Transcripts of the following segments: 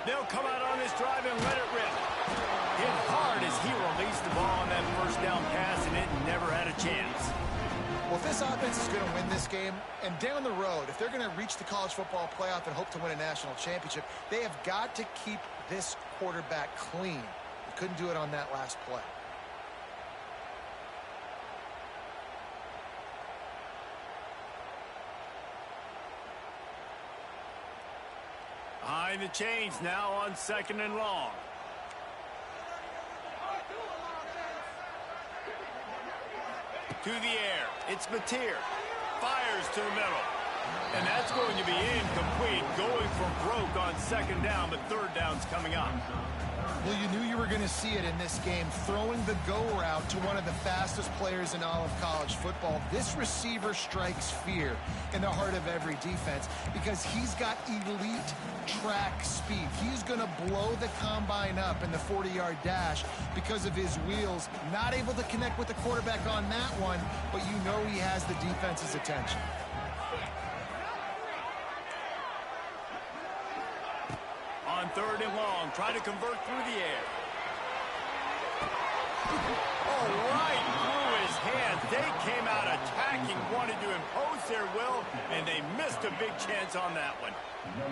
They'll come out on this drive and let it rip. Hit hard as he released the ball on that first down pass, and it never had a chance. Well, if this offense is going to win this game, and down the road, if they're going to reach the college football playoff and hope to win a national championship, they have got to keep this quarterback clean. They couldn't do it on that last play. Behind the chains now on 2nd and long. To the air. It's Mateer. Fires to the middle. And that's going to be incomplete. Going for broke on 2nd down, but 3rd down's coming up. Well, you knew you were going to see it in this game, throwing the go route to one of the fastest players in all of college football. This receiver strikes fear in the heart of every defense because he's got elite track speed. He's going to blow the combine up in the 40-yard dash because of his wheels. Not able to connect with the quarterback on that one, but you know he has the defense's attention. On 3rd and long, try to convert through the air. Oh, right through his hands. They came out attacking, wanted to impose their will, and they missed a big chance on that one.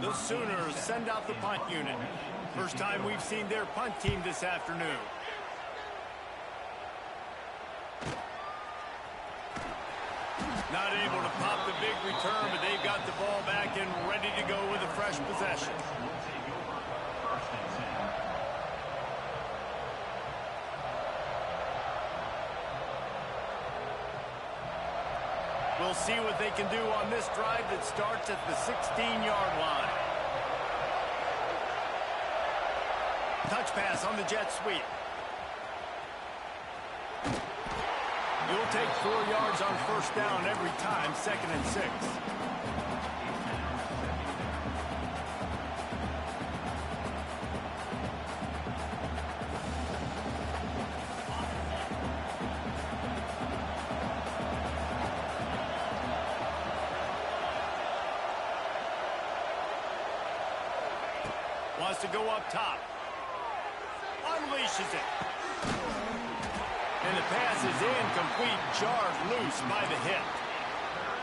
The Sooners send out the punt unit. First time we've seen their punt team this afternoon. Not able to pop the big return, but they've got the ball back and ready to go with a fresh possession. We'll see what they can do on this drive that starts at the 16-yard line. Touch pass on the jet sweep. You'll take 4 yards on 1st down every time, 2nd and 6. Wants to go up top. Unleashes it. And the pass is incomplete, jarred loose by the hip.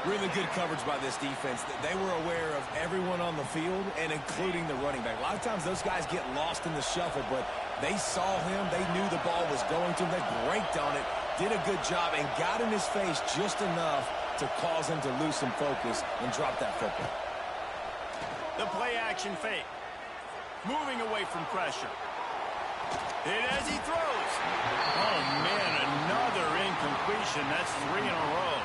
Really good coverage by this defense. They were aware of everyone on the field and including the running back. A lot of times those guys get lost in the shuffle, but they saw him. They knew the ball was going to them. They braked on it, did a good job, and got in his face just enough to cause him to lose some focus and drop that football. The play-action fake. Moving away from pressure. Hit as he throws. Oh, man, another incompletion. That's 3 in a row.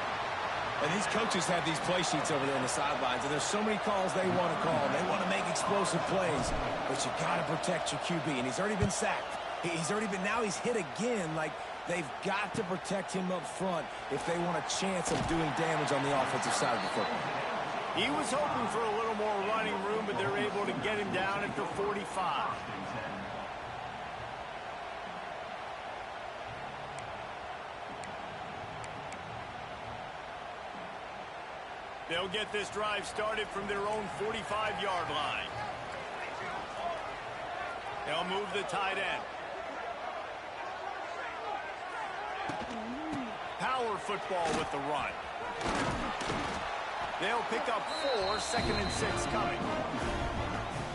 And these coaches have these play sheets over there on the sidelines, and there's so many calls they want to call. They want to make explosive plays, but you got to protect your QB, and he's already been sacked. Now he's hit again. Like, they've got to protect him up front if they want a chance of doing damage on the offensive side of the football. He was hoping for a little more running room, but they're able to get him down at the 45. They'll get this drive started from their own 45-yard line. They'll move the tight end. Power football with the run. They'll pick up 4, 2nd and 6 coming.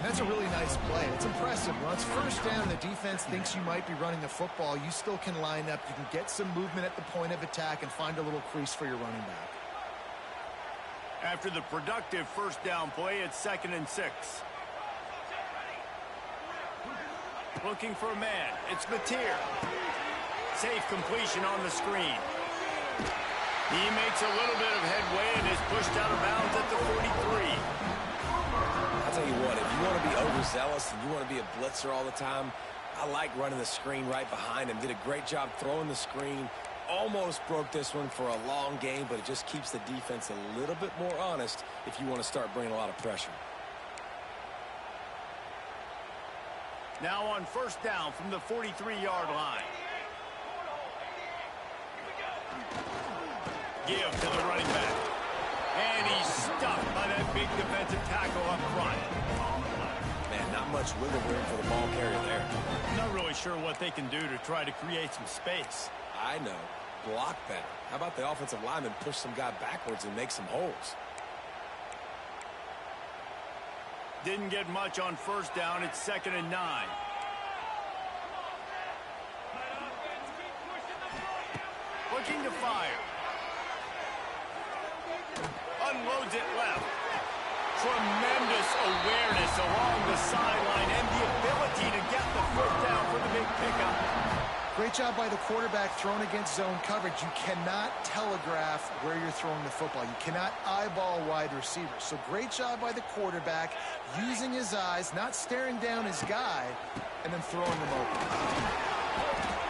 That's a really nice play. It's impressive. Well, it's 1st down. The defense thinks you might be running the football. You still can line up. You can get some movement at the point of attack and find a little crease for your running back. After the productive 1st down play, it's 2nd and 6. Looking for a man. It's Mateer. Safe completion on the screen. He makes a little bit of headway and is pushed out of bounds at the 43. I'll tell you what, if you want to be overzealous and you want to be a blitzer all the time, I like running the screen right behind him. Did a great job throwing the screen. Almost broke this one for a long game, but it just keeps the defense a little bit more honest if you want to start bringing a lot of pressure. Now on 1st down from the 43-yard line. Give to the running back. And he's stuffed by that big defensive tackle up front. Man, not much wiggle room for the ball carrier there. I'm not really sure what they can do to try to create some space. I know. Block better. How about the offensive lineman push some guy backwards and make some holes? Didn't get much on first down. It's 2nd and 9. Looking to fire. Unloads it left. Tremendous awareness along the sideline and the ability to get the foot down for the big pickup. Great job by the quarterback thrown against zone coverage. You cannot telegraph where you're throwing the football. You cannot eyeball wide receivers. So great job by the quarterback using his eyes, not staring down his guy, and then throwing him open.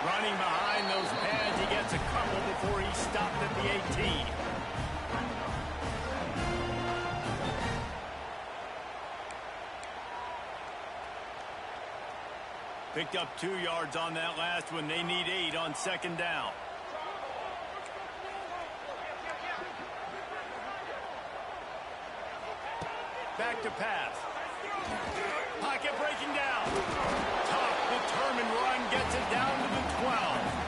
Running behind those pads, he gets a couple before he stopped at the 18. Picked up 2 yards on that last one. They need 8 on 2nd down. Back to pass. Pocket breaking down. Tough, determined run gets it down to the 12.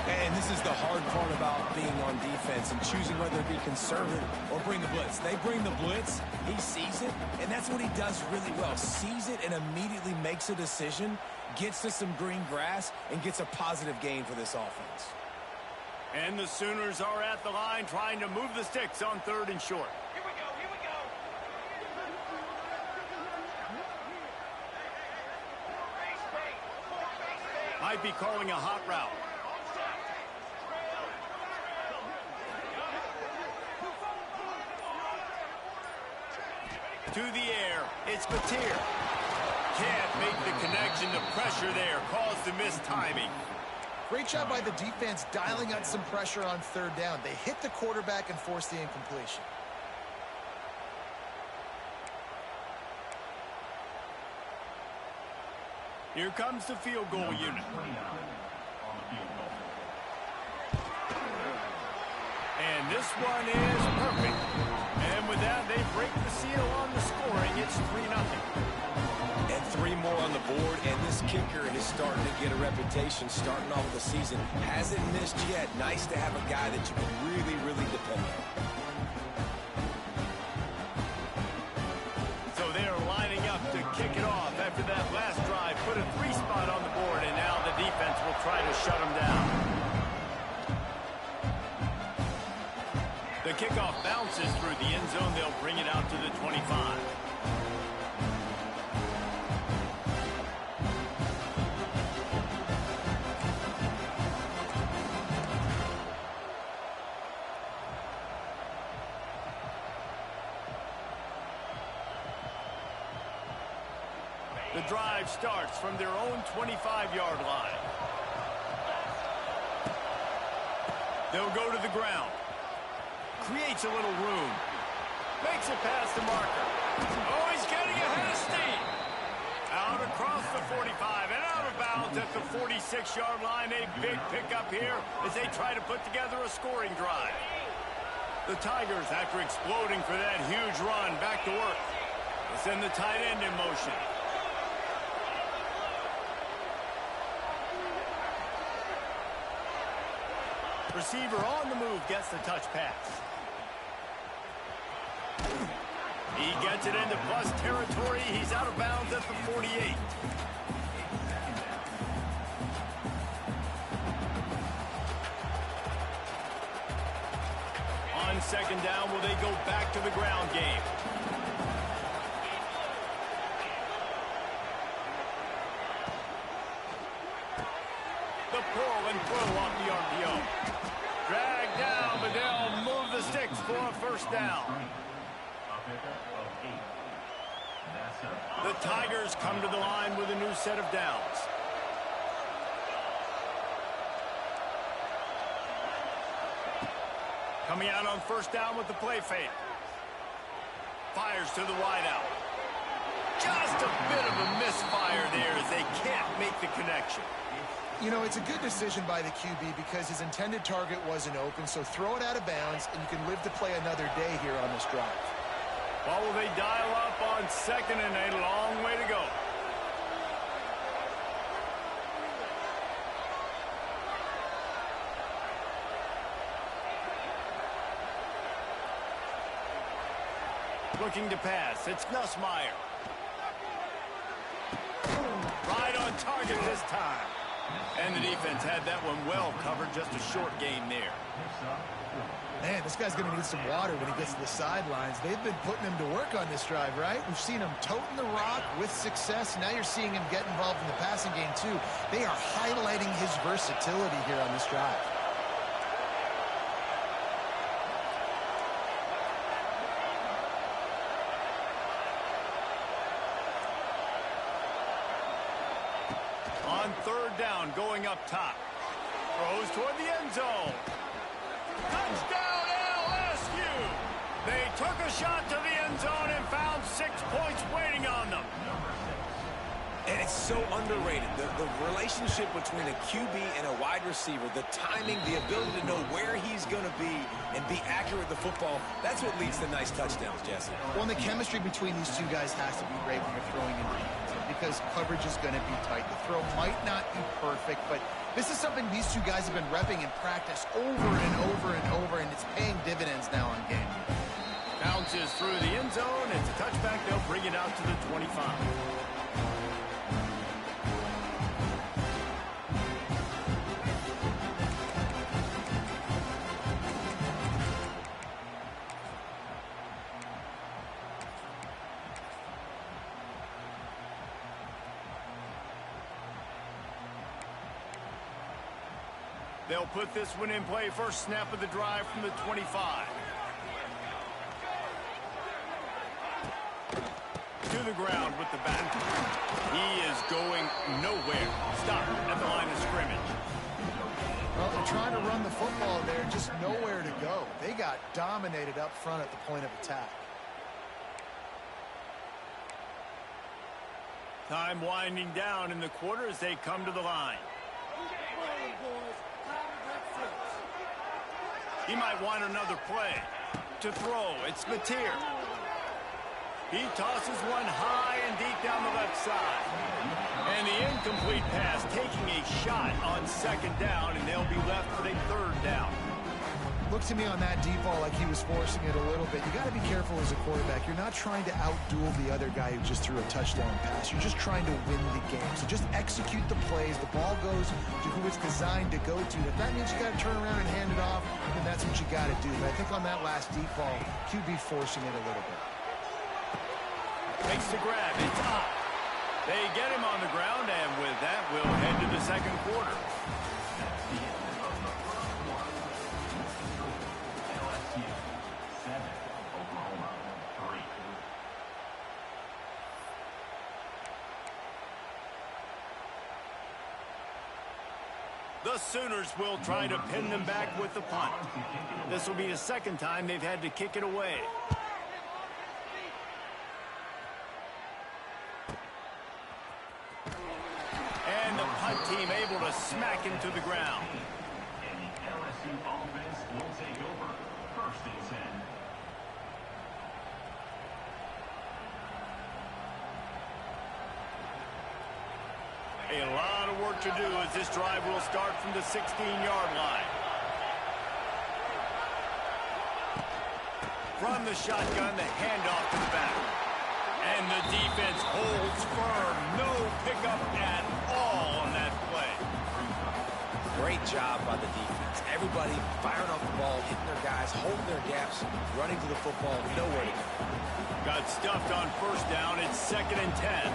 And this is the hard part about being on defense and choosing whether to be conservative or bring the blitz. They bring the blitz, he sees it, and that's what he does really well. Sees it and immediately makes a decision, gets to some green grass, and gets a positive gain for this offense. And the Sooners are at the line trying to move the sticks on 3rd and short. Here we go, here we go. Might be calling a hot route. To the air, it's Batir. Can't make the connection. The pressure there caused the missed timing. Great job by the defense dialing out some pressure on 3rd down. They hit the quarterback and forced the incompletion. Here comes the field goal unit. And this one is perfect. And with that, they break the seal on the scoring. It's 3-0. And 3 more on the board, and this kicker is starting to get a reputation starting off the season. Hasn't missed yet. Nice to have a guy that you can really, really depend on. So they are lining up to kick it off after that last drive. Put a 3 spot on the board, and now the defense will try to shut them down. The kickoff bounces through the end zone. They'll bring it out to the 25. The drive starts from their own 25-yard line. They'll go to the ground. Creates a little room. Makes it past the marker. Oh, he's getting ahead of steam. Out across the 45 and out of bounds at the 46-yard line. A big pickup here as they try to put together a scoring drive. The Tigers, after exploding for that huge run, back to work. They send the tight end in motion. Receiver on the move gets the touch pass. He gets it into plus territory. He's out of bounds at the 48. On 2nd down, will they go back to the ground game? The pull and throw off the RPO. Drag down, but they'll move the sticks for a 1st down. The Tigers come to the line with a new set of downs. Coming out on 1st down with the play fake. Fires to the wideout. Just a bit of a misfire there as they can't make the connection. You know, it's a good decision by the QB because his intended target wasn't open, so throw it out of bounds, and you can live to play another day here on this drive. Well, will they dial up on second and a long way to go? Looking to pass. It's Nussmeier. Right on target this time. And the defense had that one well covered. Just a short gain there. Man, this guy's going to need some water when he gets to the sidelines. They've been putting him to work on this drive, right? We've seen him toting the rock with success. Now you're seeing him get involved in the passing game, too. They are highlighting his versatility here on this drive. On third down, going up top. Throws toward the end zone. Touchdown, LSU! They took a shot to the end zone and found 6 points waiting on them. And it's so underrated. The relationship between a QB and a wide receiver, the timing, the ability to know where he's going to be and be accurate with the football, that's what leads to nice touchdowns, Jesse. Well, and the chemistry between these two guys has to be great when you're throwing into the end zone because coverage is going to be tight. The throw might not be perfect, but this is something these two guys have been repping in practice over and over and over, and it's paying dividends now on game. Bounces through the end zone. It's a touchback. They'll bring it out to the 25. They'll put this one in play. First snap of the drive from the 25. To the ground with the back. He is going nowhere. Stop at the line of scrimmage. Well, they're trying to run the football there, just nowhere to go. They got dominated up front at the point of attack. Time winding down in the quarter as they come to the line. He might want another play. To throw, it's Mateer. He tosses one high and deep down the left side. And the incomplete pass taking a shot on second down, and they'll be left with a third down. Looked to me on that deep ball like he was forcing it a little bit. You got to be careful as a quarterback. You're not trying to outduel the other guy who just threw a touchdown pass. You're just trying to win the game. So just execute the plays. The ball goes to who it's designed to go to. If that means you got to turn around and hand it off, then that's what you got to do. But I think on that last deep ball, QB forcing it a little bit. Makes the grab. It's up. They get him on the ground, and with that, we'll head to the second quarter. The Sooners will try to pin them back with the punt. This will be the second time they've had to kick it away. And the punt team able to smack him to the ground. And the LSU offense will take over. First and 10. A lot of work to do as this drive will start from the 16-yard line. From the shotgun, the handoff to the back. And the defense holds firm. No pickup at all on that play. Great job by the defense. Everybody firing off the ball, hitting their guys, holding their gaps, running to the football, nowhere to go. Got stuffed on first down. It's 2nd and 10.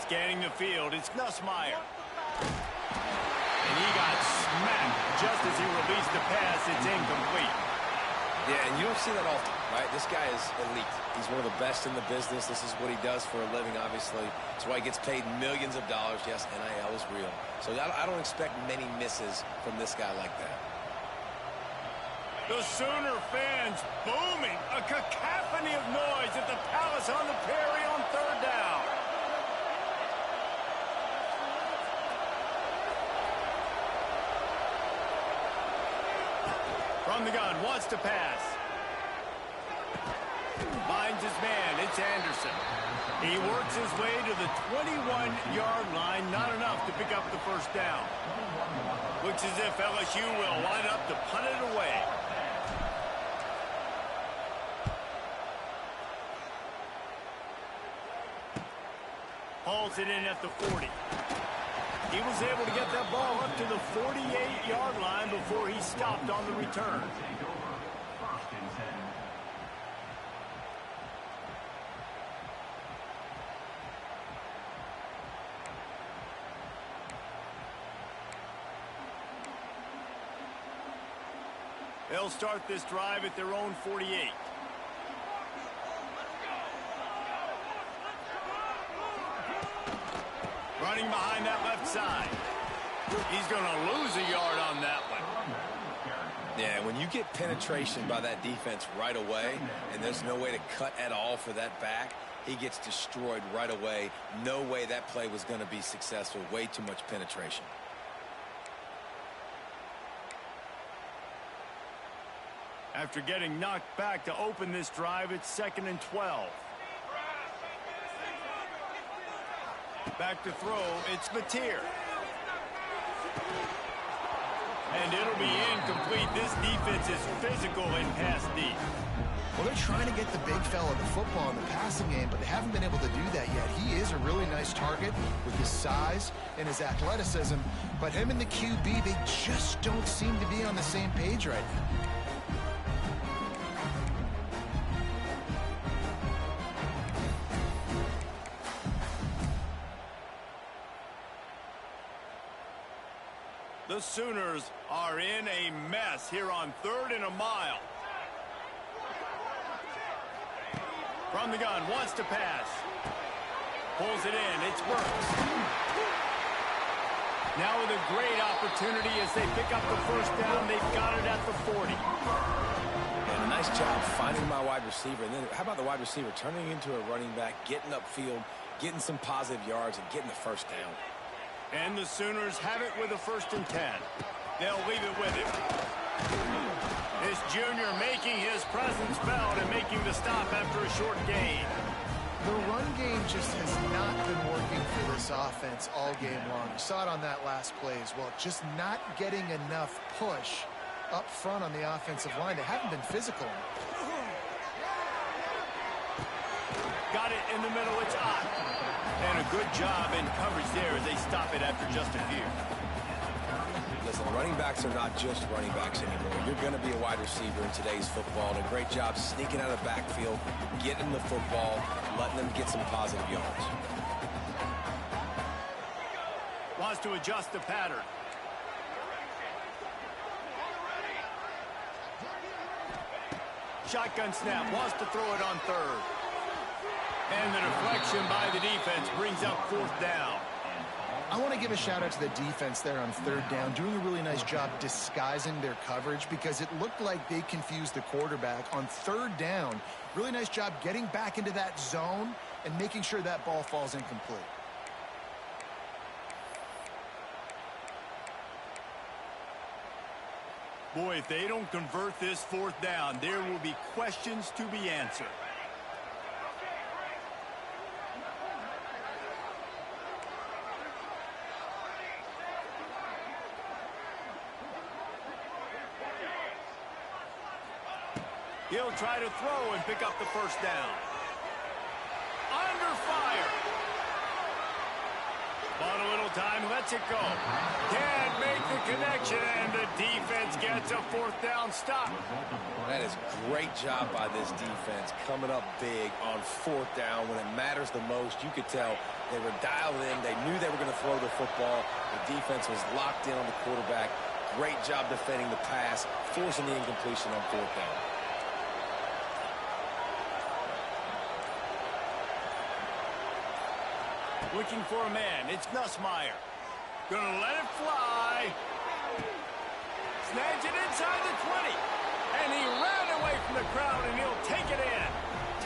Scanning the field, it's Nussmeier. And he got smacked just as he released the pass. It's incomplete. Yeah, and you don't see that often, right? This guy is elite. He's one of the best in the business. This is what he does for a living, obviously. That's why he gets paid millions of dollars. Yes, NIL is real. So I don't expect many misses from this guy like that. The Sooner fans booming. A cacophony of noise at the Palace on the Prairie on third down. From the gun, wants to pass. Finds his man, it's Anderson. He works his way to the 21-yard line, not enough to pick up the first down. Looks as if LSU will line up to punt it away. Hauls it in at the 40. He was able to get that ball up to the 48-yard line before he stopped on the return. They'll start this drive at their own 48. Running behind that left side. He's going to lose a yard on that one. Yeah, when you get penetration by that defense right away, and there's no way to cut at all for that back, he gets destroyed right away. No way that play was going to be successful. Way too much penetration. After getting knocked back to open this drive, it's 2nd and 12. Back to throw, it's Mateer. And it'll be incomplete. This defense is physical and pass deep. Well, they're trying to get the big fella the football in the passing game, but they haven't been able to do that yet. He is a really nice target with his size and his athleticism, but him and the QB, they just don't seem to be on the same page right now. The Sooners are in a mess here on 3rd and a mile. From the gun, wants to pass. Pulls it in, it's Burks. Now with a great opportunity as they pick up the first down, they've got it at the 40. And a nice job finding my wide receiver. And then how about the wide receiver turning into a running back, getting upfield, getting some positive yards, and getting the first down. And the Sooners have it with a 1st and 10. They'll leave it with him. This junior making his presence felt and making the stop after a short gain. The run game just has not been working for this offense all game long. You saw it on that last play as well. Just not getting enough push up front on the offensive line. They haven't been physical. Got it in the middle, it's Ott. And a good job in coverage there as they stop it after just a few. Listen, running backs are not just running backs anymore. You're going to be a wide receiver in today's football. And a great job sneaking out of the backfield, getting the football, letting them get some positive yards. Wants to adjust the pattern. Shotgun snap, wants to throw it on 3rd. And the deflection by the defense brings up 4th down. I want to give a shout out to the defense there on 3rd down, doing a really nice job disguising their coverage because it looked like they confused the quarterback on 3rd down. Really nice job getting back into that zone and making sure that ball falls incomplete. Boy, if they don't convert this 4th down, there will be questions to be answered. He'll try to throw and pick up the first down. Under fire. Bought a little time, lets it go. Can't make the connection, and the defense gets a 4th down stop. That is a great job by this defense, coming up big on 4th down when it matters the most. You could tell they were dialed in. They knew they were going to throw the football. The defense was locked in on the quarterback. Great job defending the pass, forcing the incompletion on 4th down. Looking for a man. It's Nussmeier. Gonna let it fly. Snags it inside the 20. And he ran away from the crowd, and he'll take it in.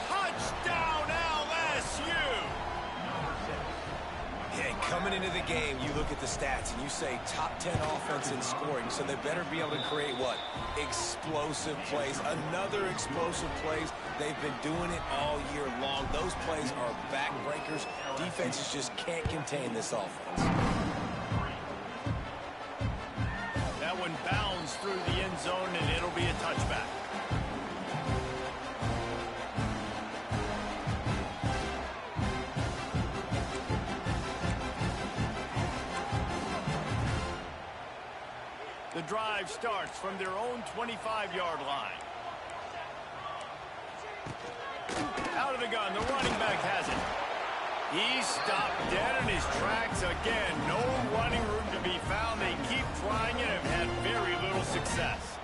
Touchdown, LSU! Yeah, Coming into the game, you look at the stats and you say top 10 offense in scoring, so they better be able to create what? Explosive plays. Another explosive plays. They've been doing it all year long. Those plays are backbreakers. Defenses just can't contain this offense. That one bounds through the end zone, and it'll be a touchback. The drive starts from their own 25-yard line. Out of the gun, the running back has it. He stopped dead in his tracks again. No running room to be found. They keep trying it and have had very little success.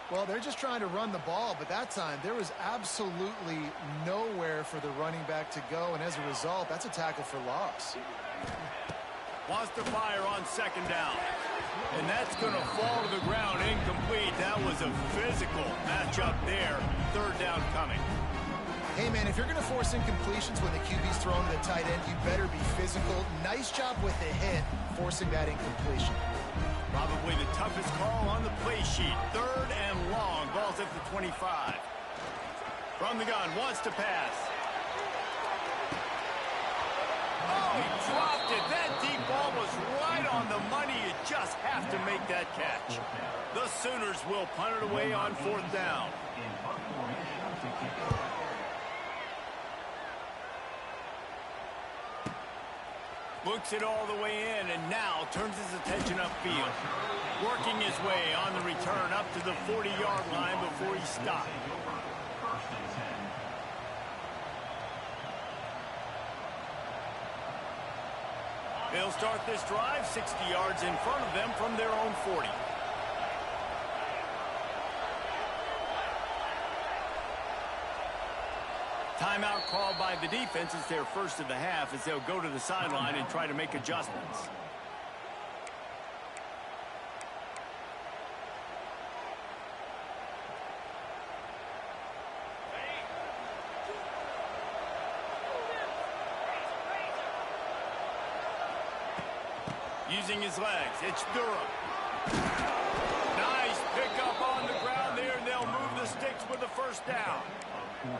Well, they're just trying to run the ball, but that time there was absolutely nowhere for the running back to go, and as a result, that's a tackle for loss. Wants to fire on second down. And that's going to fall to the ground incomplete. That was a physical matchup there. Third down coming. Hey, man, if you're going to force incompletions when the QB's thrown to the tight end, you better be physical. Nice job with the hit, forcing that incompletion. Probably the toughest call on the play sheet. Third and long. Ball's at the 25. From the gun, wants to pass. Oh, he dropped it. That deep ball was right on the money. You just have to make that catch. The Sooners will punt it away on fourth down. Looks it all the way in and now turns his attention upfield. Working his way on the return up to the 40-yard line before he stopped. They'll start this drive 60 yards in front of them from their own 40. Timeout called by the defense. It's their first of the half as they'll go to the sideline and try to make adjustments. Using his legs, it's Durham. Nice pickup on the ground there, and they'll move the sticks with the first down.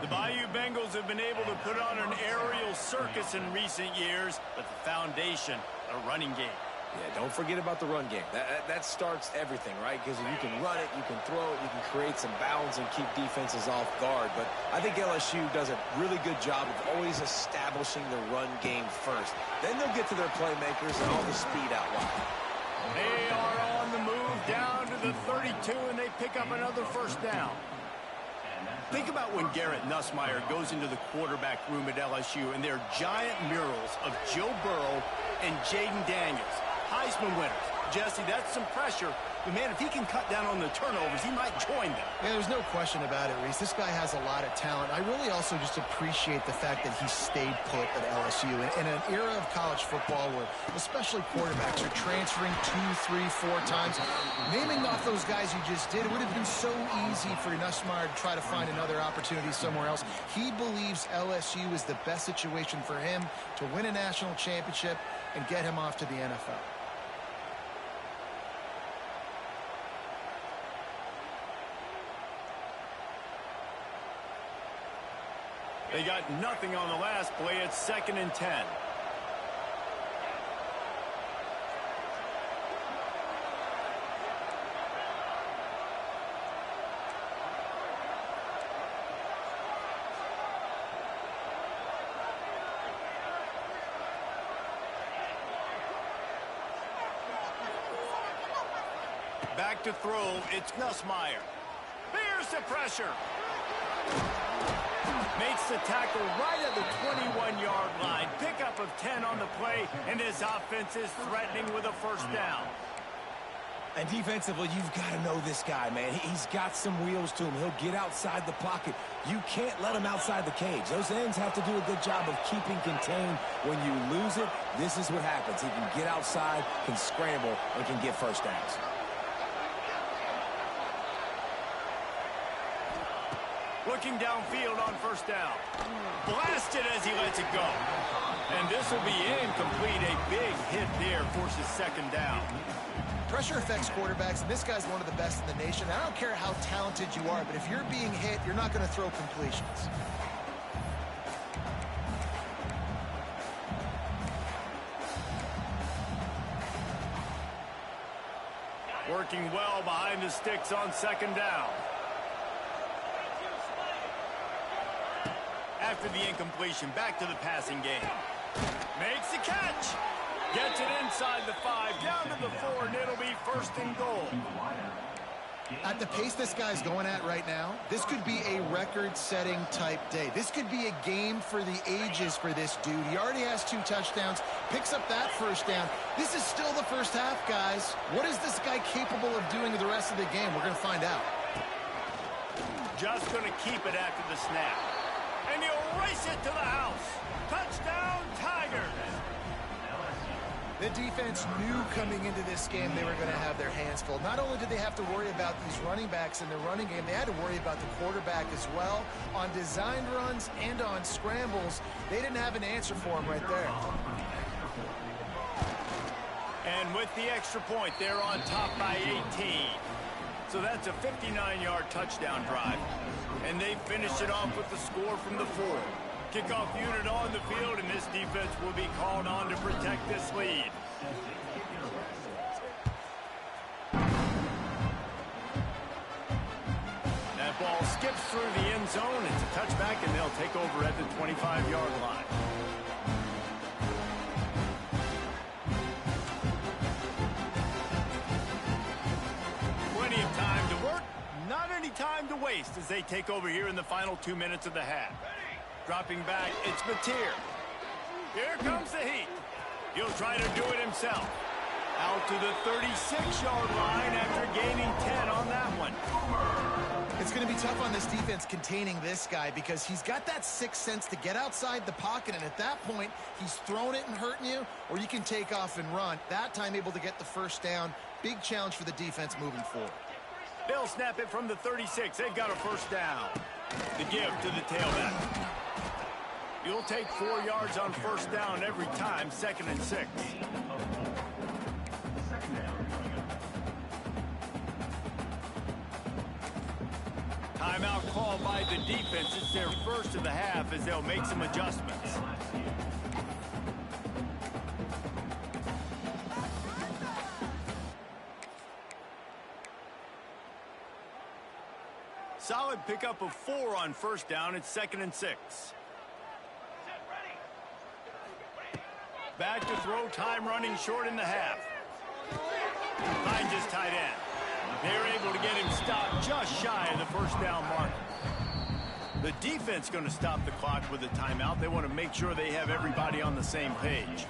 The Bayou Bengals have been able to put on an aerial circus in recent years, but the foundation, a running game. Yeah, don't forget about the run game. That starts everything, right? Because if you can run it, you can throw it, you can create some bounds and keep defenses off guard. But I think LSU does a really good job of always establishing the run game first. Then they'll get to their playmakers and all the speed out wide. They are on the move down to the 32, and they pick up another first down. Think about when Garrett Nussmeier goes into the quarterback room at LSU, and there are giant murals of Joe Burrow and Jaden Daniels. Heisman winners. Jesse, that's some pressure. But, man, if he can cut down on the turnovers, he might join them. Yeah, there's no question about it, Reese. This guy has a lot of talent. I really also just appreciate the fact that he stayed put at LSU. In an era of college football where especially quarterbacks are transferring 2, 3, 4 times, naming off those guys you just did, it would have been so easy for Nussmeier to try to find another opportunity somewhere else. He believes LSU is the best situation for him to win a national championship and get him off to the NFL. They got nothing on the last play. It's 2nd and 10. Back to throw. It's Nussmeier. There's the pressure. Makes the tackle right at the 21-yard line. Pickup of 10 on the play, and his offense is threatening with a first down. And defensively, you've got to know this guy, man. He's got some wheels to him. He'll get outside the pocket. You can't let him outside the cage. Those ends have to do a good job of keeping contained. When you lose it, this is what happens. He can get outside, can scramble, and can get first downs. Looking downfield on first down. Blasted as he lets it go. And this will be incomplete. A big hit there forces second down. Pressure affects quarterbacks, and this guy's one of the best in the nation. I don't care how talented you are, but if you're being hit, you're not going to throw completions. Working well behind the sticks on second down. After the incompletion, back to the passing game. Makes the catch. Gets it inside the 5, down to the 4, and it'll be first and goal. At the pace this guy's going at right now, this could be a record-setting type day. This could be a game for the ages for this dude. He already has 2 touchdowns, picks up that first down. This is still the first half, guys. What is this guy capable of doing the rest of the game? We're going to find out. Just going to keep it after the snap. And he'll race it to the house. Touchdown, Tigers. The defense knew coming into this game they were going to have their hands full. Not only did they have to worry about these running backs in the running game, they had to worry about the quarterback as well. On designed runs and on scrambles, they didn't have an answer for him right there. And with the extra point, they're on top by 18. So that's a 59-yard touchdown drive. And they finish it off with the score from the 4. Kickoff unit on the field, and this defense will be called on to protect this lead. That ball skips through the end zone. It's a touchback, and they'll take over at the 25-yard line. Plenty of time to work, not any time to waste as they take over here in the final 2 minutes of the half. Dropping back, it's Mateer. Here comes the heat. He'll try to do it himself. Out to the 36-yard line after gaining 10 on that one. It's going to be tough on this defense containing this guy because he's got that sixth sense to get outside the pocket, and at that point, he's throwing it and hurting you, or you can take off and run. That time able to get the first down. Big challenge for the defense moving forward. They'll snap it from the 36. They've got a first down. The give to the tailback. You'll take 4 yards on first down every time, 2nd and 6. Timeout called by the defense. It's their first of the half as they'll make some adjustments. Solid pickup of 4 on first down. It's 2nd and 6. Back to throw, time running short in the half. Finds his tight end. They're able to get him stopped just shy of the first down mark. The defense going to stop the clock with a timeout. They want to make sure they have everybody on the same page.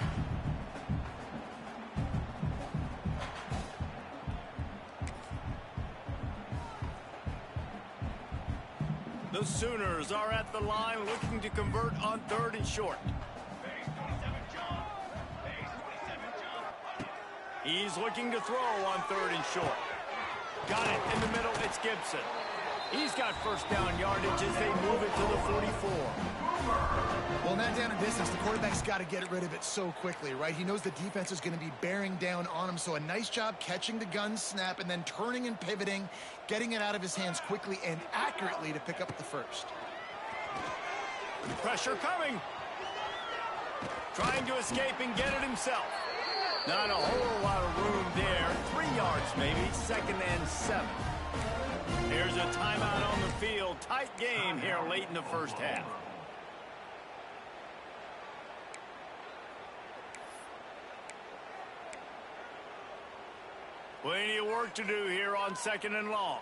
The Sooners are at the line looking to convert on 3rd and short. He's looking to throw on 3rd and short. Got it in the middle. It's Gibson. He's got first down yardage as they move it to the 44. Well, not down in distance. The quarterback's got to get rid of it so quickly, right? He knows the defense is going to be bearing down on him. So a nice job catching the gun snap and then turning and pivoting, getting it out of his hands quickly and accurately to pick up the first. Pressure coming. Trying to escape and get it himself. Not a whole lot of room there. 3 yards maybe, 2nd and 7. Here's a timeout on the field. Tight game here late in the first half. Plenty of work to do here on 2nd and long.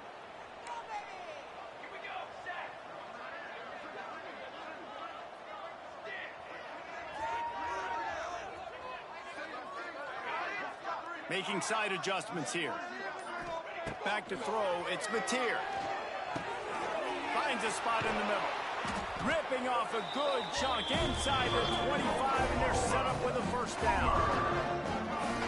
Making side adjustments here. Back to throw, it's Mateer. Finds a spot in the middle. Ripping off a good chunk inside the 25, and they're set up with a first down.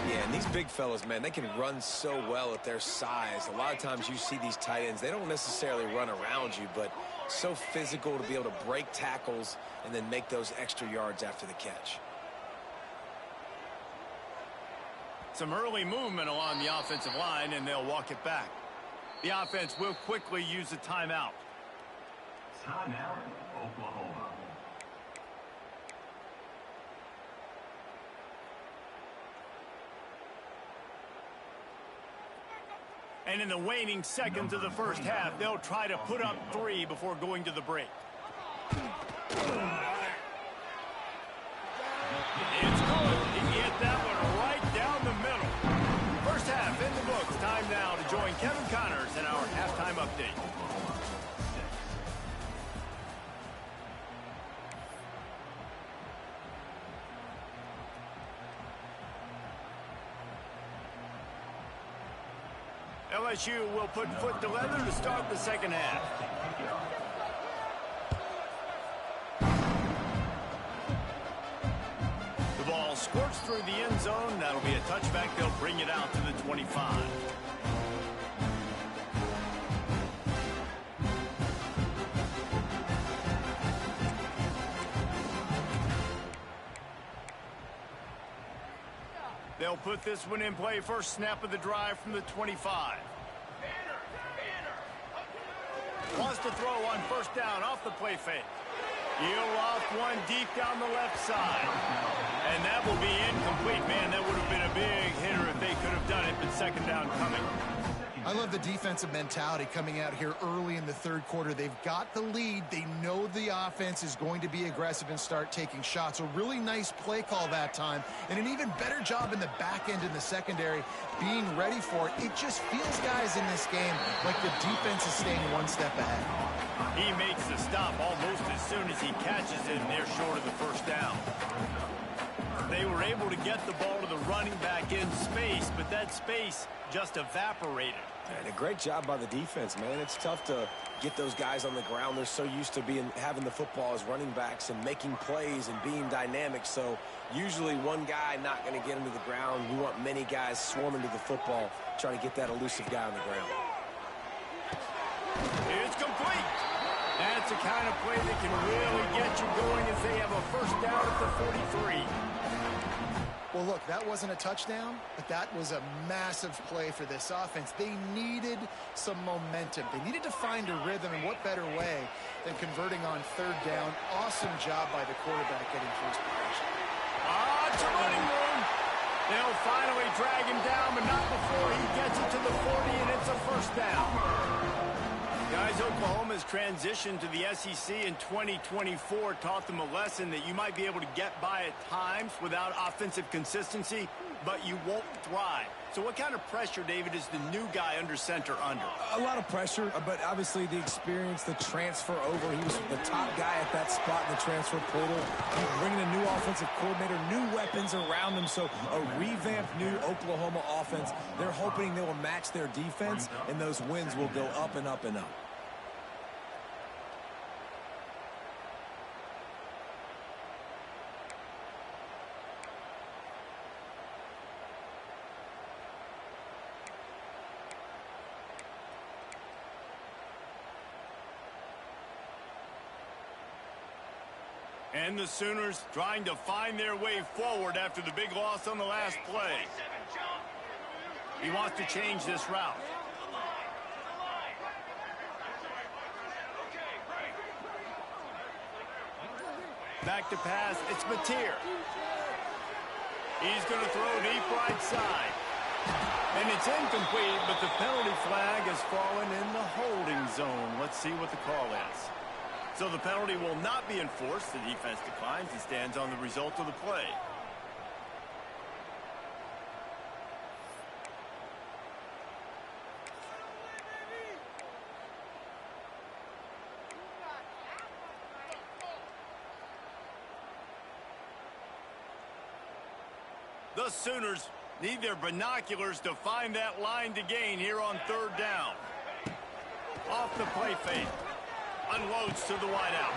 Yeah, and these big fellas, man, they can run so well at their size. A lot of times you see these tight ends, they don't necessarily run around you, but so physical to be able to break tackles and then make those extra yards after the catch. Some early movement along the offensive line, and they'll walk it back. The offense will quickly use a timeout. Timeout, Oklahoma. And in the waning seconds of the first half, they'll try to put up 3 before going to the break. It's good. He hit that one right down the middle. First half in the books. Time now to join Kevin Connors in our halftime update. LSU will put foot to leather to start the second half. The ball squirts through the end zone. That'll be a touchback. They'll bring it out to the 25. They'll put this one in play. First snap of the drive from the 25. Wants to throw on first down off the play fake. He'll off one deep down the left side. And that will be incomplete. Man, that would have been a big hitter if they could have done it, but second down coming. I love the defensive mentality coming out here early in the third quarter. They've got the lead. They know the offense is going to be aggressive and start taking shots. A really nice play call that time, and an even better job in the back end in the secondary being ready for it. It just feels, guys, in this game like the defense is staying one step ahead. He makes the stop almost as soon as he catches it, and they're short of the first down. They were able to get the ball to the running back in space, but that space just evaporated. And a great job by the defense, man. It's tough to get those guys on the ground. They're so used to having the football as running backs and making plays and being dynamic. So usually one guy not going to get into the ground. We want many guys swarming to the football, trying to get that elusive guy on the ground. It's complete. That's the kind of play that can really get you going as they have a first down at the 43. Well, look, that wasn't a touchdown, but that was a massive play for this offense. They needed some momentum. They needed to find a rhythm, and what better way than converting on third down. Awesome job by the quarterback getting through his progression. It's a running room. They'll finally drag him down, but not before he gets it to the 40, and it's a first down. Guys, Oklahoma's transition to the SEC in 2024 taught them a lesson that you might be able to get by at times without offensive consistency, but you won't thrive. So what kind of pressure, David, is the new guy under center under? A lot of pressure, but obviously the experience, the transfer over. He was the top guy at that spot in the transfer portal. He's bringing a new offensive coordinator, new weapons around him. So a revamped new Oklahoma offense. They're hoping they will match their defense, and those wins will go up and up and up. And the Sooners trying to find their way forward after the big loss on the last play. He wants to change this route. Back to pass. It's Mateer. He's going to throw deep right side. And it's incomplete, but the penalty flag has fallen in the holding zone. Let's see what the call is. So the penalty will not be enforced. The defense declines and stands on the result of the play. The Sooners need their binoculars to find that line to gain here on third down. Off the play fake. Unloads to the wideout.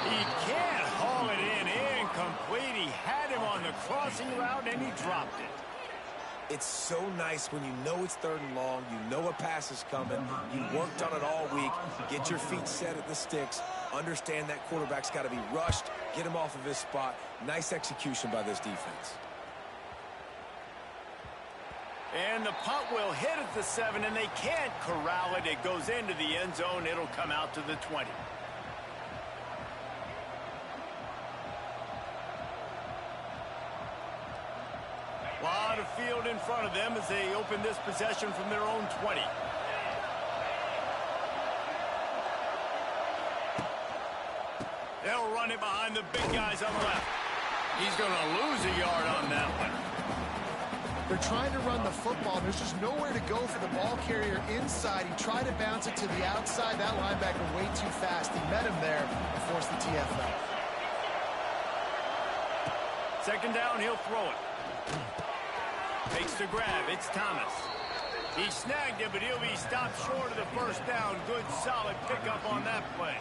He can't haul it in. Incomplete. He had him on the crossing route, and he dropped it. It's so nice when you know it's 3rd and long, you know a pass is coming, you worked on it all week, get your feet set at the sticks, understand that quarterback's got to be rushed, get him off of his spot. Nice execution by this defense. And the punt will hit at the 7, and they can't corral it. It goes into the end zone. It'll come out to the 20. A lot of field in front of them as they open this possession from their own 20. They'll run it behind the big guys on the left. He's going to lose a yard on that one. They're trying to run the football. There's just nowhere to go for the ball carrier inside. He tried to bounce it to the outside. That linebacker way too fast. He met him there and forced the TFL. 2nd down, he'll throw it. Takes the grab. It's Thomas. He snagged it, but he'll be stopped short of the 1st down. Good, solid pickup on that play.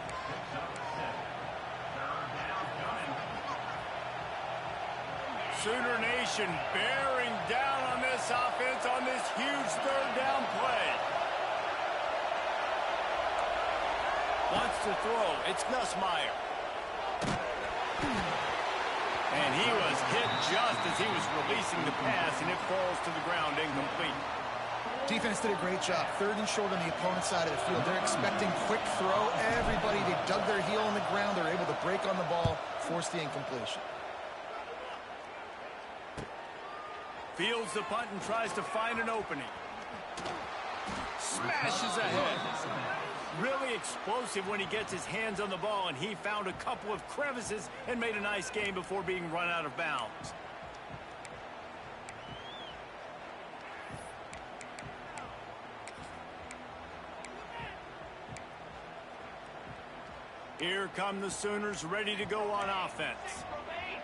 Sooner Nation bearing down on this offense on this huge 3rd down play. Wants to throw. It's Nussmeier. And he was hit just as he was releasing the pass, and it falls to the ground incomplete. Defense did a great job. 3rd and short on the opponent's side of the field. They're expecting quick throw. Everybody, they dug their heel on the ground. They're able to break on the ball, force the incompletion. Fields the punt and tries to find an opening. Smashes ahead. Really explosive when he gets his hands on the ball, and he found a couple of crevices and made a nice game before being run out of bounds. Here come the Sooners ready to go on offense.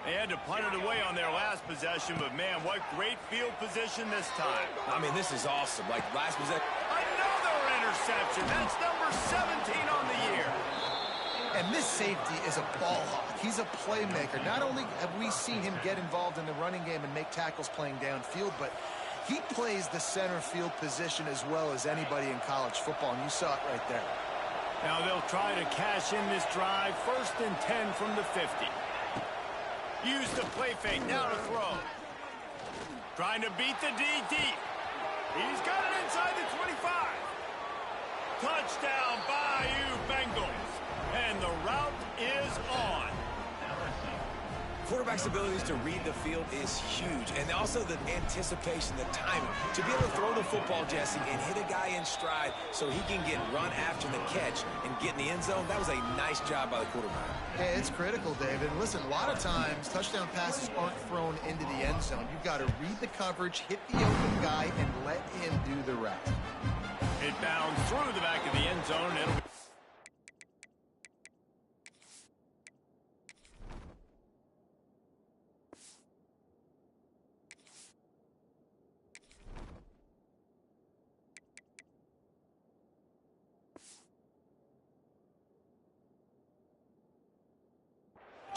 They had to punt it away on their last possession, but man, what great field position this time. I mean, this is awesome. Like last possession. Another interception. That's number 17 on the year. And this safety is a ball hawk. He's a playmaker. Not only have we seen him get involved in the running game and make tackles playing downfield, but he plays the center field position as well as anybody in college football, and you saw it right there. Now they'll try to cash in this drive. 1st and 10 from the 50. Use the play fake, now to throw. Trying to beat the D deep. He's got it inside the 25. Touchdown, Bayou Bengals. And the route is on. Quarterback's abilities to read the field is huge. And also the anticipation, the timing. To be able to throw the football, Jesse, and hit a guy in stride so he can get run after the catch and get in the end zone, that was a nice job by the quarterback. Hey, it's critical, David. Listen, a lot of times touchdown passes aren't thrown into the end zone. You've got to read the coverage, hit the open guy, and let him do the rest. It bounds through the back of the end zone. It'll be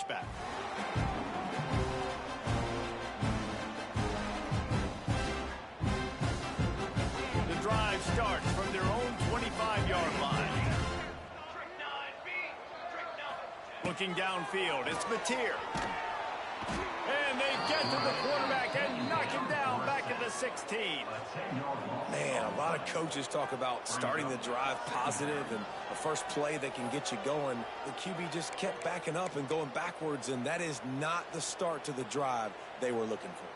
back. The drive starts from their own 25-yard line. Looking downfield, it's Mateer. And they get to the quarterback and knock him down back at the 16. Man, a lot of coaches talk about starting the drive positive and the first play that can get you going. The QB just kept backing up and going backwards, and that is not the start to the drive they were looking for.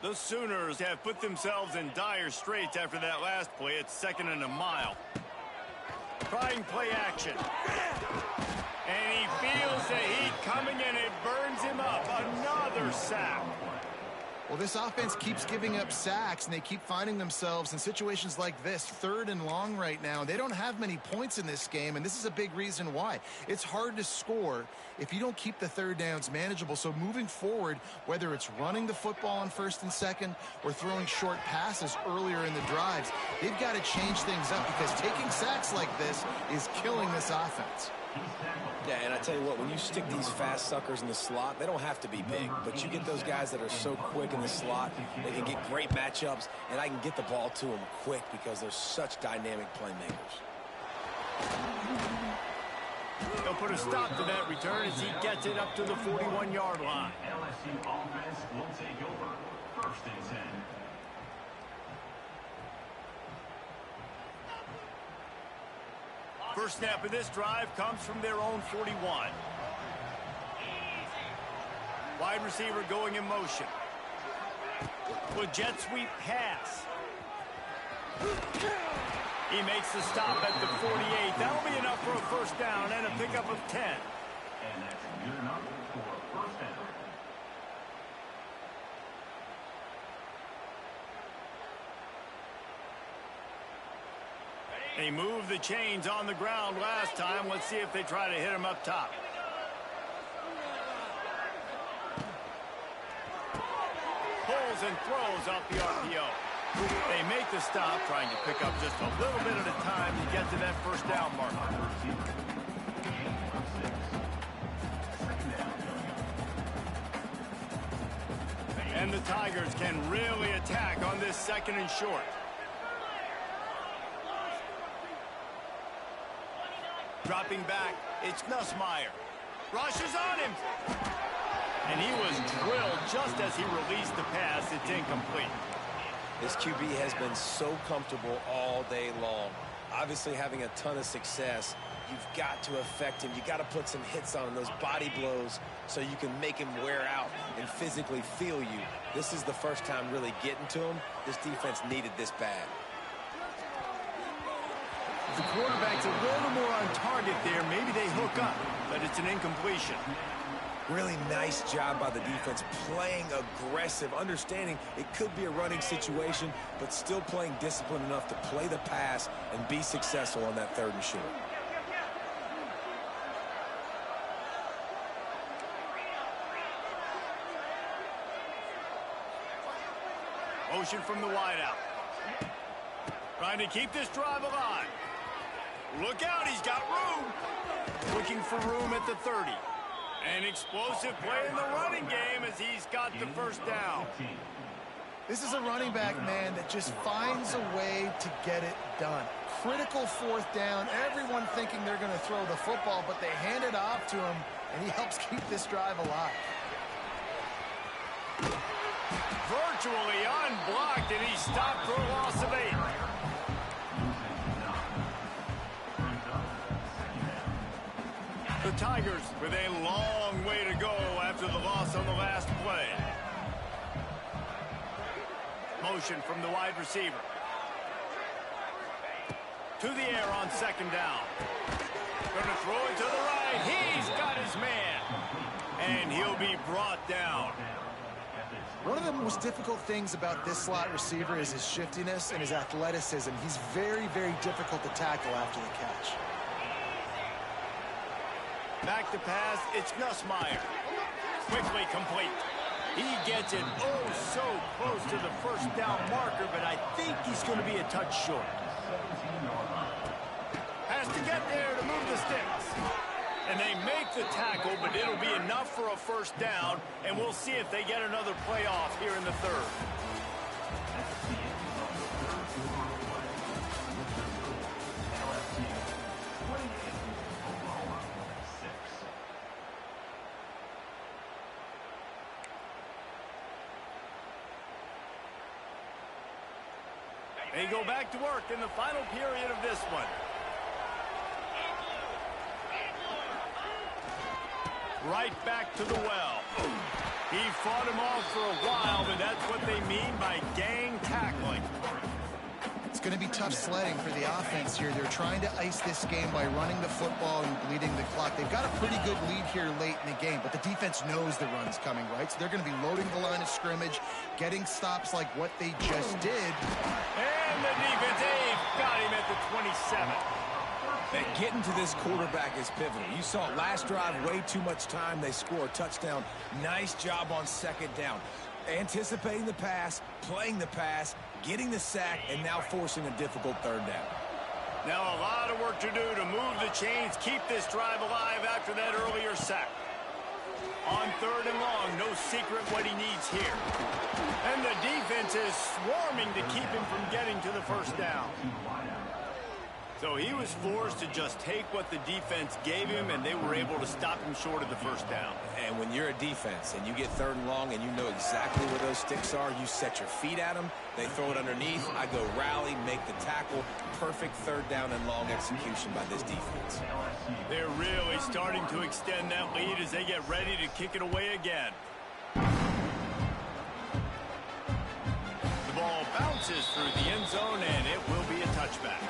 The Sooners have put themselves in dire straits after that last play. It's 2nd and a mile. Trying play action. And he feels the heat coming, and it burns him up. Another sack. Well, this offense keeps giving up sacks, and they keep finding themselves in situations like this, 3rd and long right now. They don't have many points in this game, and this is a big reason why. It's hard to score if you don't keep the 3rd downs manageable. So moving forward, whether it's running the football on 1st and 2nd or throwing short passes earlier in the drives, they've got to change things up because taking sacks like this is killing this offense. Yeah, and I tell you what, when you stick these fast suckers in the slot, they don't have to be big, but you get those guys that are so quick in the slot, they can get great matchups, and I can get the ball to them quick because they're such dynamic playmakers. He'll put a stop to that return as he gets it up to the 41-yard line. LSU offense will take over. First and 10. First snap of this drive comes from their own 41. Wide receiver going in motion. With jet sweep pass. He makes the stop at the 48. That'll be enough for a first down and a pickup of 10. And that's good enough for a first down. They moved the chains on the ground last time. Let's see if they try to hit him up top. Pulls and throws off the RPO. They make the stop, trying to pick up just a little bit at a time to get to that first down marker. And the Tigers can really attack on this second and short. Dropping back, it's Nussmeier. Rushes on him. And he was drilled just as he released the pass. It's incomplete. This QB has been so comfortable all day long. Obviously having a ton of success. You've got to affect him. You've got to put some hits on him, those body blows, so you can make him wear out and physically feel you. This is the first time really getting to him. This defense needed this bad. The quarterback's a little more on target there. Maybe they hook up, but it's an incompletion. Really nice job by the defense, playing aggressive, understanding it could be a running situation, but still playing disciplined enough to play the pass and be successful on that third and short. Motion from the wideout. Trying to keep this drive alive. Look out, he's got room. Looking for room at the 30. An explosive play in the running game as he's got the first down. This is a running back, man, that just finds a way to get it done. Critical fourth down. Everyone thinking they're going to throw the football, but they hand it off to him, and he helps keep this drive alive. Virtually unblocked, and he stopped for a loss of 8. The Tigers with a long way to go after the loss on the last play. Motion from the wide receiver. To the air on second down. Going to throw it to the right. He's got his man. And he'll be brought down. One of the most difficult things about this slot receiver is his shiftiness and his athleticism. He's very, very difficult to tackle after the catch. Back to pass, it's Nussmeier. Quickly complete. He gets it oh so close to the first down marker, but I think he's going to be a touch short. Has to get there to move the sticks. And they make the tackle, but it'll be enough for a first down, and we'll see if they get another play off here in the third. They go back to work in the final period of this one. Right back to the well. He fought him off for a while, but that's what they mean by gang tackling. It's going to be tough sledding for the offense here. They're trying to ice this game by running the football and bleeding the clock. They've got a pretty good lead here late in the game, but the defense knows the run's coming, right? So they're going to be loading the line of scrimmage, getting stops like what they just did. And the defense, they've got him at the 27. That getting to this quarterback is pivotal. You saw it last drive, way too much time. They score a touchdown. Nice job on second down. Anticipating the pass, playing the pass, getting the sack, and now forcing a difficult third down. Now a lot of work to do to move the chains, keep this drive alive after that earlier sack. On 3rd and long, no secret what he needs here. And the defense is swarming to keep him from getting to the first down. So he was forced to just take what the defense gave him, and they were able to stop him short of the first down. And when you're a defense and you get 3rd and long and you know exactly where those sticks are, you set your feet at them, they throw it underneath, I go rally, make the tackle. Perfect 3rd down and long execution by this defense. They're really starting to extend that lead as they get ready to kick it away again. The ball bounces through the end zone, and it will be a touchback.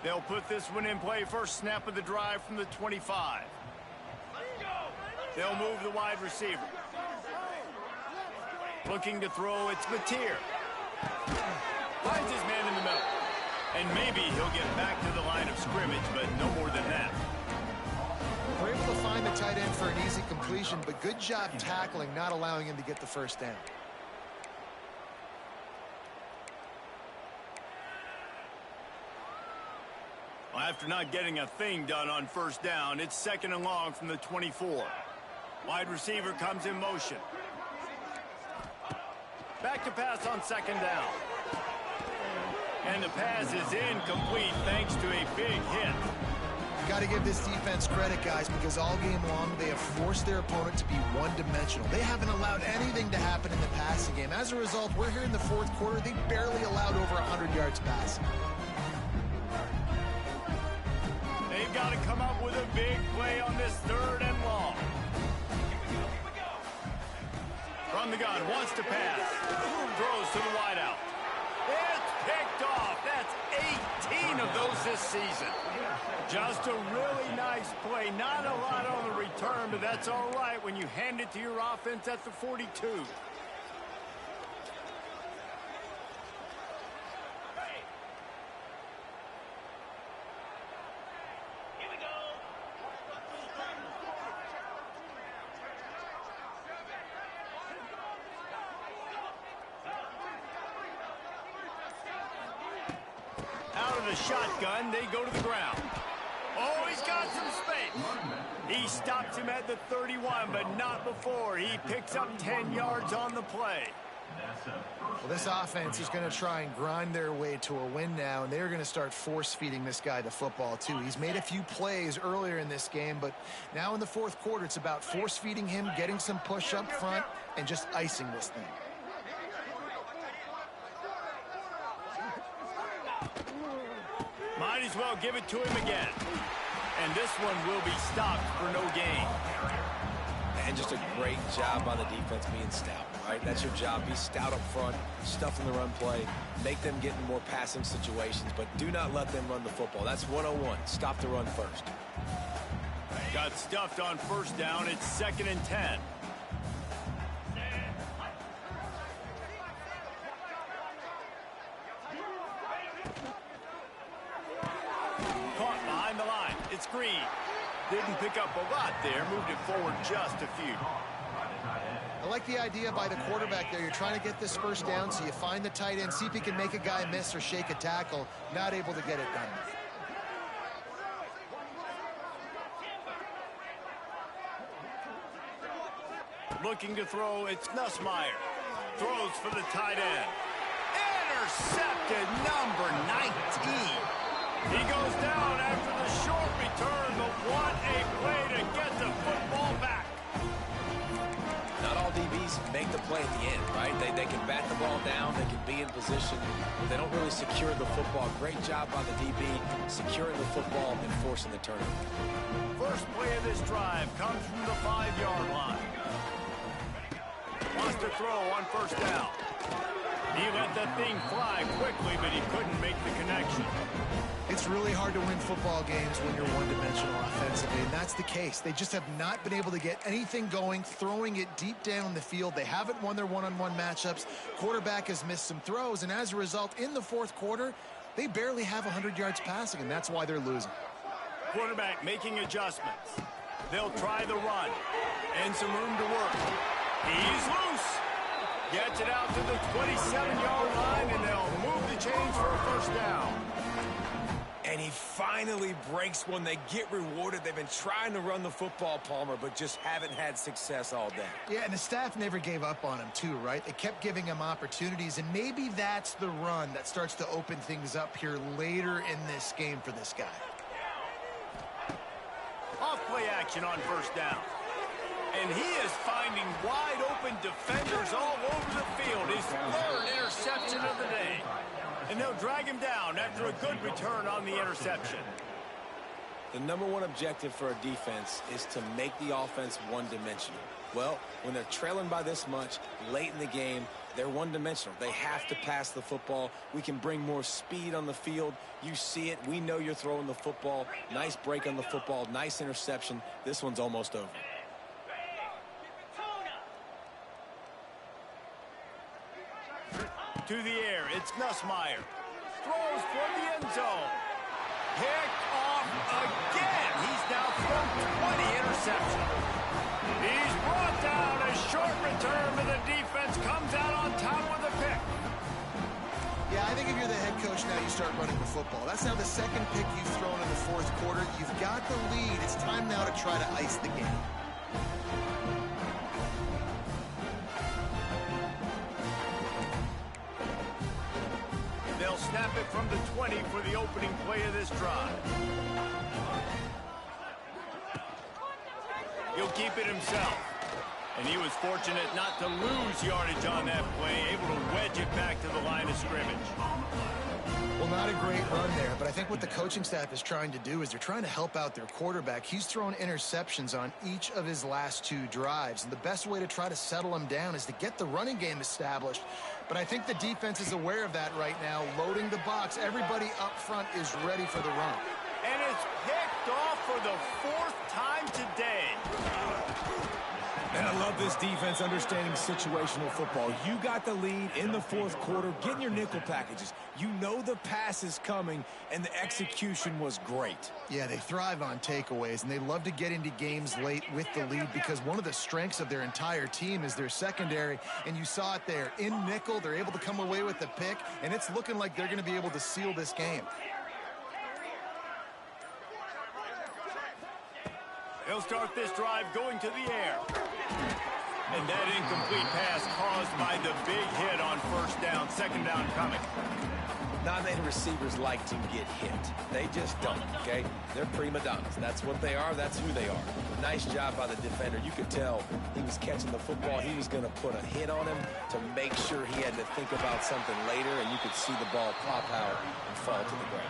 They'll put this one in play. First snap of the drive from the 25. They'll move the wide receiver. Looking to throw, it's Mateer. Finds his man in the middle. And maybe he'll get back to the line of scrimmage, but no more than that. We're able to find the tight end for an easy completion, but good job tackling, not allowing him to get the first down. Well, after not getting a thing done on first down, it's 2nd and long from the 24. Wide receiver comes in motion. Back to pass on 2nd down. And the pass is incomplete thanks to a big hit. You got to give this defense credit, guys, because all game long they have forced their opponent to be one-dimensional. They haven't allowed anything to happen in the passing game. As a result, we're here in the 4th quarter. They barely allowed over 100 yards passing. They've got to come up with a big play on this 3rd and long. From the gun, wants to pass. Throws to the wideout. It's picked off. That's 18 of those this season. Just a really nice play. Not a lot on the return, but that's all right when you hand it to your offense at the 42. Shotgun, they go to the ground. Oh, he's got some space. He stops him at the 31, but not before. He picks up 10 yards on the play. Well, this offense is going to try and grind their way to a win now, and they're going to start force-feeding this guy the football, too. He's made a few plays earlier in this game, but now in the 4th quarter, it's about force-feeding him, getting some push up front, and just icing this thing. Might as well give it to him again. And this one will be stopped for no gain. And just a great job by the defense being stout, right? That's your job. Be stout up front, stuff in the run play, make them get in more passing situations, but do not let them run the football. That's 101. Stop the run first. Got stuffed on first down. It's 2nd and 10. It's Green. Didn't pick up a lot there. Moved it forward just a few. I like the idea by the quarterback there. You're trying to get this first down, so you find the tight end, see if he can make a guy miss or shake a tackle. Not able to get it done. Looking to throw, it's Nussmeier. Throws for the tight end. Intercepted, number 19. He goes down after the short return, but what a play to get the football back. Not all DBs make the play at the end, right? They can bat the ball down, they can be in position, but they don't really secure the football. Great job by the DB securing the football and forcing the turnover. First play of this drive comes from the 5-yard line. Wants to throw on first down. He let that thing fly quickly, but he couldn't make the connection. It's really hard to win football games when you're one-dimensional offensively, and that's the case. They just have not been able to get anything going, throwing it deep down the field. They haven't won their one-on-one matchups. Quarterback has missed some throws, and as a result, in the 4th quarter, They barely have 100 yards passing, and that's why they're losing. Quarterback making adjustments. They'll try the run. And some room to work. He's loose. Gets it out to the 27-yard line, and they'll move the chains for a first down. And he finally breaks one. They get rewarded. They've been trying to run the football, Palmer, but just haven't had success all day. Yeah, and the staff never gave up on him, too, right? They kept giving him opportunities, and maybe that's the run that starts to open things up here later in this game for this guy. Off-play action on first down. And he is finding wide-open defenders all over the field. His third interception of the day. And they'll drag him down after a good return on the interception. The number one objective for a defense is to make the offense one-dimensional. Well, when they're trailing by this much, late in the game, they're one-dimensional. They have to pass the football. We can bring more speed on the field. You see it. We know you're throwing the football. Nice break on the football. Nice interception. This one's almost over. To the air, it's Nussmeier. Throws for the end zone. Picked off again. He's now thrown 20 interceptions. He's brought down. A short return, but the defense comes out on top with a pick. Yeah, I think if you're the head coach now, you start running the football. That's now the second pick you've thrown in the fourth quarter. You've got the lead. It's time now to try to ice the game. They'll snap it from the 20 for the opening play of this drive. He'll keep it himself. And he was fortunate not to lose yardage on that play, able to wedge it back to the line of scrimmage. Well, not a great run there, but I think what the coaching staff is trying to do is they're trying to help out their quarterback. He's thrown interceptions on each of his last two drives, and the best way to try to settle him down is to get the running game established. But I think the defense is aware of that right now, loading the box. Everybody up front is ready for the run. And it's picked off for the fourth time today. And I love this defense understanding situational football. You got the lead in the fourth quarter, getting your nickel packages. You know the pass is coming, and the execution was great. Yeah, they thrive on takeaways, and they love to get into games late with the lead because one of the strengths of their entire team is their secondary, and you saw it there. In nickel, they're able to come away with the pick, and it's looking like they're going to be able to seal this game. He'll start this drive going to the air. And that incomplete pass caused by the big hit on first down, second down coming. Not many receivers like to get hit. They just don't, okay? They're prima donnas. That's what they are. That's who they are. Nice job by the defender. You could tell he was catching the football. He was going to put a hit on him to make sure he had to think about something later, and you could see the ball pop out and fall to the ground.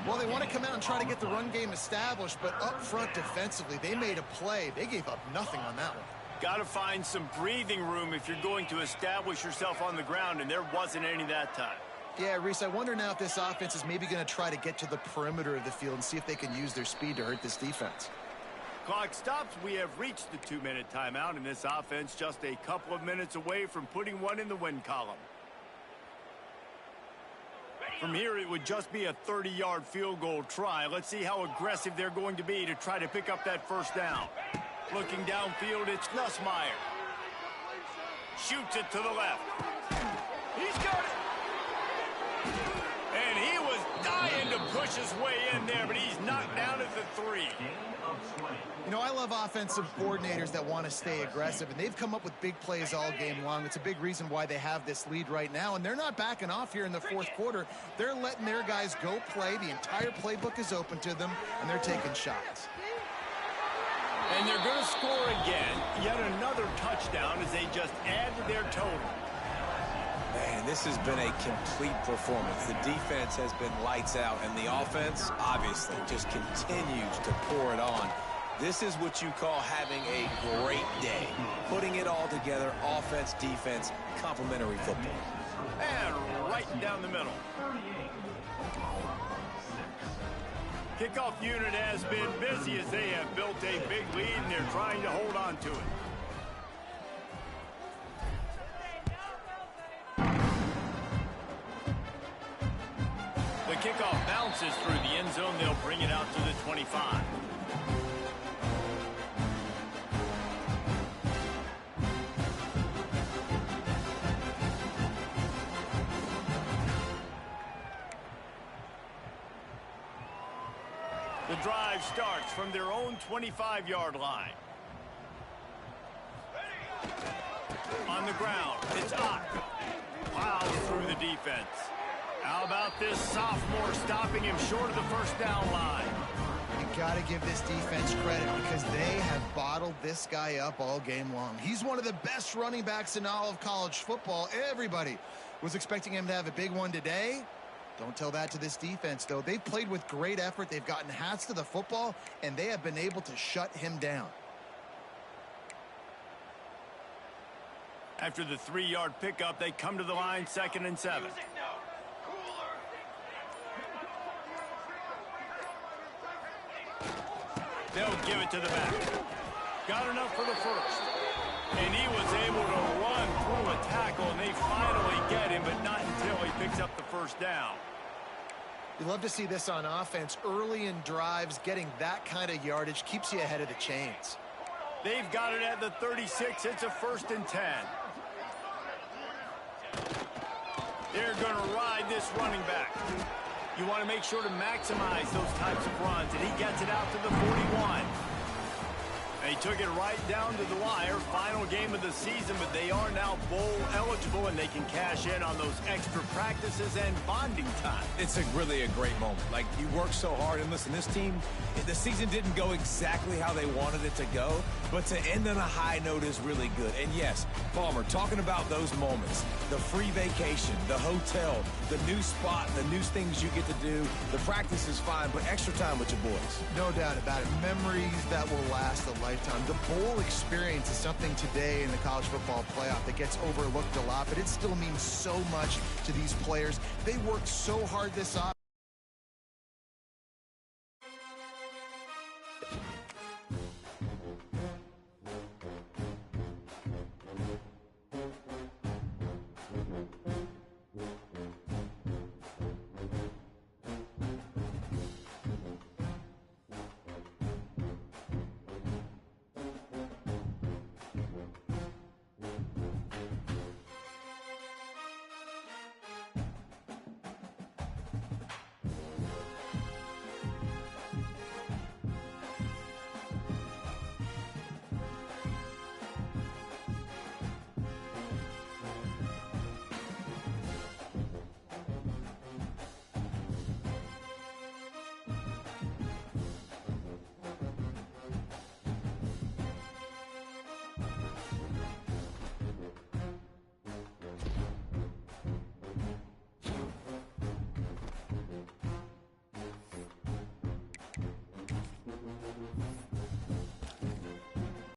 Well, they want to come out and try to get the run game established, but up front defensively, they made a play. They gave up nothing on that one. Got to find some breathing room if you're going to establish yourself on the ground, and there wasn't any that time. Yeah, Reese, I wonder now if this offense is maybe going to try to get to the perimeter of the field and see if they can use their speed to hurt this defense. Clock stops. We have reached the 2-minute timeout, and this offense just a couple of minutes away from putting one in the win column. From here, it would just be a 30-yard field goal try. Let's see how aggressive they're going to be to try to pick up that first down. Looking downfield, it's Nussmeier. Shoots it to the left. He's got it. And he was dying to push his way in there, but he's knocked down at the 3. You know, I love offensive coordinators that want to stay aggressive, and they've come up with big plays all game long. It's a big reason why they have this lead right now, and they're not backing off here in the fourth quarter. They're letting their guys go play. The entire playbook is open to them, and they're taking shots. And they're going to score again. Yet another touchdown as they just add to their total. Man, this has been a complete performance. The defense has been lights out, and the offense, obviously, just continues to pour it on. This is what you call having a great day. Putting it all together, offense, defense, complementary football. And right down the middle. Kickoff unit has been busy as they have built a big lead, and they're trying to hold on to it. drive starts from their own 25-yard line. On the ground, it's Ott. Plows through the defense. How about this sophomore stopping him short of the first down line? You got to give this defense credit because they have bottled this guy up all game long. He's one of the best running backs in all of college football. Everybody was expecting him to have a big one today. Don't tell that to this defense, though. They've played with great effort. They've gotten hats to the football, and they have been able to shut him down. After the 3-yard pickup, they come to the line, 2nd and 7. They'll give it to the back. Got enough for the first. And he was able to run through a tackle, and they finally get him, but not until he picks up the first down. You love to see this on offense. Early in drives, getting that kind of yardage keeps you ahead of the chains. They've got it at the 36. It's a 1st and 10. They're going to ride this running back. You want to make sure to maximize those types of runs, and he gets it out to the 41. They took it right down to the wire. Final game of the season, but they are now bowl eligible, and they can cash in on those extra practices and bonding time. It's really a great moment. Like, you work so hard, and listen, this team, the season didn't go exactly how they wanted it to go, but to end on a high note is really good. And yes, Palmer, talking about those moments, the free vacation, the hotel, the new spot, the new things you get to do, the practice is fine, but extra time with your boys. No doubt about it. Memories that will last a lifetime. The bowl experience is something today in the college football playoff that gets overlooked a lot, but it still means so much to these players. They worked so hard this offseason.